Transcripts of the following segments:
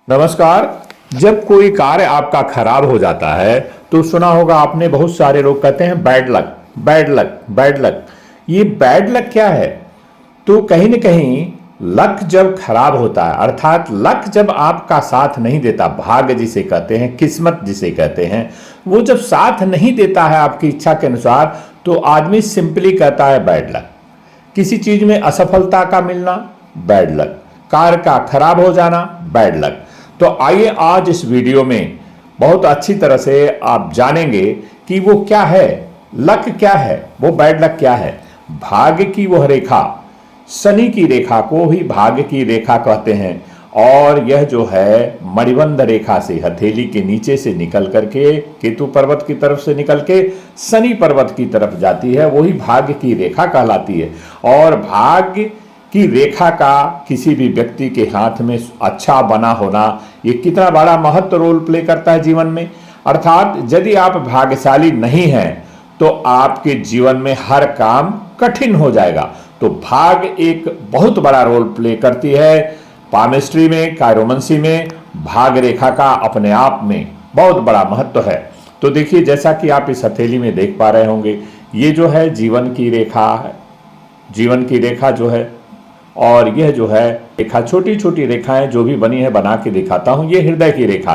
नमस्कार। जब कोई कार्य आपका खराब हो जाता है तो सुना होगा आपने, बहुत सारे लोग कहते हैं bad luck, bad luck, bad luck. ये बैड लक क्या है? तो कहीं ना कहीं लक जब खराब होता है, अर्थात लक जब आपका साथ नहीं देता, भाग्य जिसे कहते हैं, किस्मत जिसे कहते हैं, वो जब साथ नहीं देता है आपकी इच्छा के अनुसार, तो आदमी सिंपली कहता है बैड लक। किसी चीज में असफलता का मिलना बैड लक, कार्य का खराब हो जाना बैड लक। तो आइए आज इस वीडियो में बहुत अच्छी तरह से आप जानेंगे कि वो क्या है, लक क्या है, वो बैड लक क्या है। भाग्य की वह रेखा, शनि की रेखा को ही भाग्य की रेखा कहते हैं, और यह जो है मणिबंध रेखा से, हथेली के नीचे से निकल करके, केतु पर्वत की तरफ से निकल के शनि पर्वत की तरफ जाती है, वही भाग्य की रेखा कहलाती है। और भाग्य की रेखा का किसी भी व्यक्ति के हाथ में अच्छा बना होना, ये कितना बड़ा महत्व रोल प्ले करता है जीवन में। अर्थात यदि आप भाग्यशाली नहीं हैं तो आपके जीवन में हर काम कठिन हो जाएगा। तो भाग्य एक बहुत बड़ा रोल प्ले करती है। पामिस्ट्री में, कायरोमंसी में भाग्य रेखा का अपने आप में बहुत बड़ा महत्व है। तो देखिए, जैसा कि आप इस हथेली में देख पा रहे होंगे, ये जो है जीवन की रेखा है, जीवन की रेखा जो है, और यह जो है रेखा, छोटी छोटी रेखाएं जो भी बनी है बना के दिखाता हूं, ये हृदय की रेखा।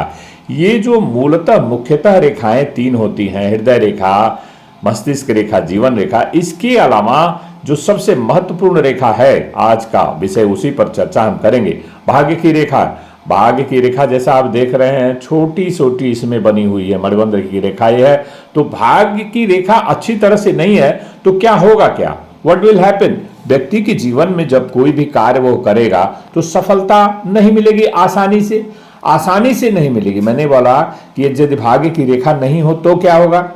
ये जो मूलतः मुख्यतः रेखाएं तीन होती हैं, हृदय रेखा, मस्तिष्क रेखा, जीवन रेखा। इसके अलावा जो सबसे महत्वपूर्ण रेखा है, आज का विषय उसी पर चर्चा हम करेंगे, भाग्य की रेखा। भाग्य की रेखा जैसा आप देख रहे हैं, छोटी छोटी इसमें बनी हुई है, मणिबंध की रेखा ये है। तो भाग्य की रेखा अच्छी तरह से नहीं है तो क्या होगा, क्या व्हाट विल हैपन? व्यक्ति के जीवन में जब कोई भी कार्य वो करेगा तो सफलता नहीं मिलेगी, आसानी से नहीं मिलेगी। मैंने बोला कि यदि भाग्य की रेखा नहीं हो तो क्या होगा,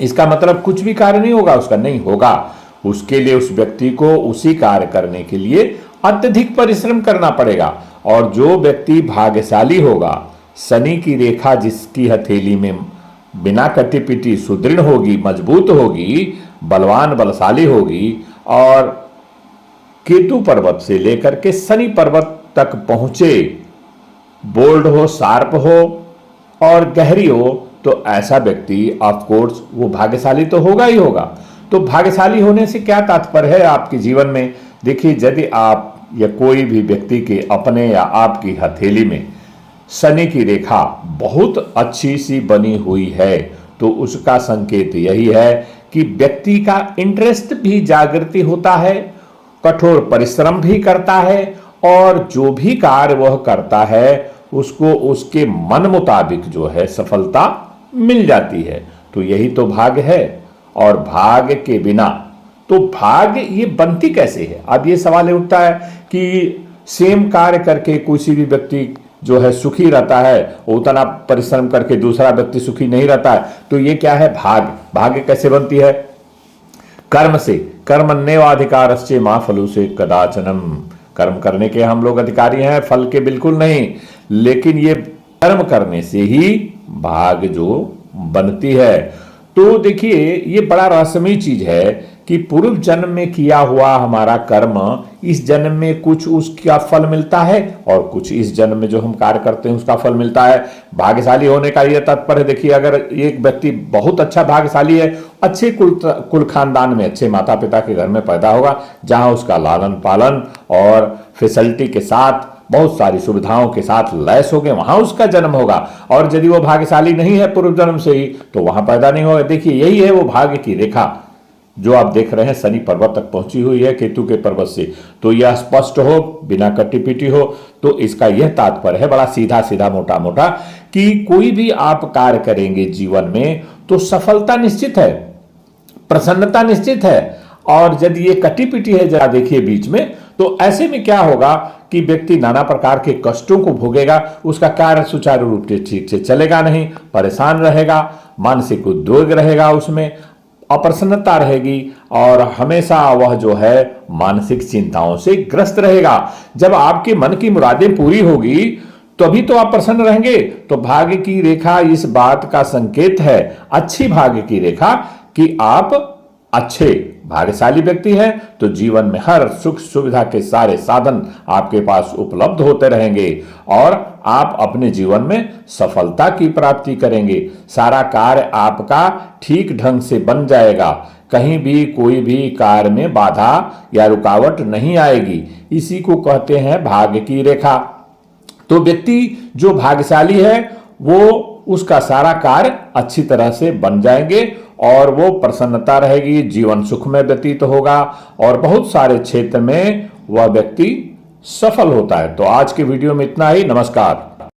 इसका मतलब कुछ भी कार्य नहीं होगा, उसका नहीं होगा। उसके लिए उस व्यक्ति को उसी कार्य करने के लिए अत्यधिक परिश्रम करना पड़ेगा। और जो व्यक्ति भाग्यशाली होगा, शनि की रेखा जिसकी हथेली में बिना कटी पिटी सुदृढ़ होगी, मजबूत होगी, बलवान बलशाली होगी, और केतु पर्वत से लेकर के शनि पर्वत तक पहुंचे, बोल्ड हो, शार्प हो और गहरी हो, तो ऐसा व्यक्ति ऑफ कोर्स वो भाग्यशाली तो होगा ही होगा। तो भाग्यशाली होने से क्या तात्पर्य है आपके जीवन में? देखिए, यदि आप या कोई भी व्यक्ति के अपने या आपकी हथेली में शनि की रेखा बहुत अच्छी सी बनी हुई है, तो उसका संकेत यही है कि व्यक्ति का इंटरेस्ट भी जागृति होता है, कठोर परिश्रम भी करता है, और जो भी कार्य वह करता है उसको उसके मन मुताबिक जो है सफलता मिल जाती है। तो यही तो भाग्य है। और भाग्य के बिना तो भाग्य ये बनती कैसे है? अब ये सवाल उठता है कि सेम कार्य करके किसी भी व्यक्ति जो है सुखी रहता है, उतना परिश्रम करके दूसरा व्यक्ति सुखी नहीं रहता है, तो ये क्या है? भाग्य कैसे बनती है? कर्म से। कर्मण्येवाधिकारस्ते मा फलस्य कदाचनम। कर्म करने के हम लोग अधिकारी हैं, फल के बिल्कुल नहीं। लेकिन ये कर्म करने से ही भाग्य जो बनती है। तो देखिए, ये बड़ा रहस्यमयी चीज है कि पूर्व जन्म में किया हुआ हमारा कर्म इस जन्म में कुछ उसका फल मिलता है, और कुछ इस जन्म में जो हम कार्य करते हैं उसका फल मिलता है। भाग्यशाली होने का यह तात्पर्य, देखिए, अगर एक व्यक्ति बहुत अच्छा भाग्यशाली है, अच्छे कुल खानदान में, अच्छे माता पिता के घर में पैदा होगा, जहां उसका लालन पालन और फैसिलिटी के साथ, बहुत सारी सुविधाओं के साथ लैस हो गए, वहां उसका जन्म होगा। और यदि वो भाग्यशाली नहीं है पूर्व जन्म से ही, तो वहां पैदा नहीं होगा। देखिए, यही है वो भाग्य की रेखा जो आप देख रहे हैं, शनि पर्वत तक पहुंची हुई है केतु के पर्वत से। तो यह स्पष्ट हो, बिना कटी पिटी हो, तो इसका यह तात्पर्य है, बड़ा सीधा सीधा मोटा मोटा, कि कोई भी आप कार्य करेंगे जीवन में तो सफलता निश्चित है, प्रसन्नता निश्चित है। और यदि ये कटी पिटी है, जरा देखिए बीच में, तो ऐसे में क्या होगा कि व्यक्ति नाना प्रकार के कष्टों को भोगेगा, उसका कार्य सुचारू रूप से ठीक से चलेगा नहीं, परेशान रहेगा, मानसिक उद्वेग रहेगा, उसमें अप्रसन्नता रहेगी, और हमेशा वह जो है मानसिक चिंताओं से ग्रस्त रहेगा। जब आपके मन की मुरादें पूरी होगी तभी तो आप प्रसन्न रहेंगे। तो भाग्य की रेखा इस बात का संकेत है, अच्छी भाग्य की रेखा, कि आप अच्छे भाग्यशाली व्यक्ति हैं तो जीवन में हर सुख सुविधा के सारे साधन आपके पास उपलब्ध होते रहेंगे और आप अपने जीवन में सफलता की प्राप्ति करेंगे। सारा कार्य आपका ठीक ढंग से बन जाएगा, कहीं भी कोई भी कार्य में बाधा या रुकावट नहीं आएगी। इसी को कहते हैं भाग्य की रेखा। तो व्यक्ति जो भाग्यशाली है वो उसका सारा कार्य अच्छी तरह से बन जाएंगे और वो प्रसन्नता रहेगी, जीवन सुख में व्यतीत होगा और बहुत सारे क्षेत्र में वह व्यक्ति सफल होता है। तो आज के वीडियो में इतना ही। नमस्कार।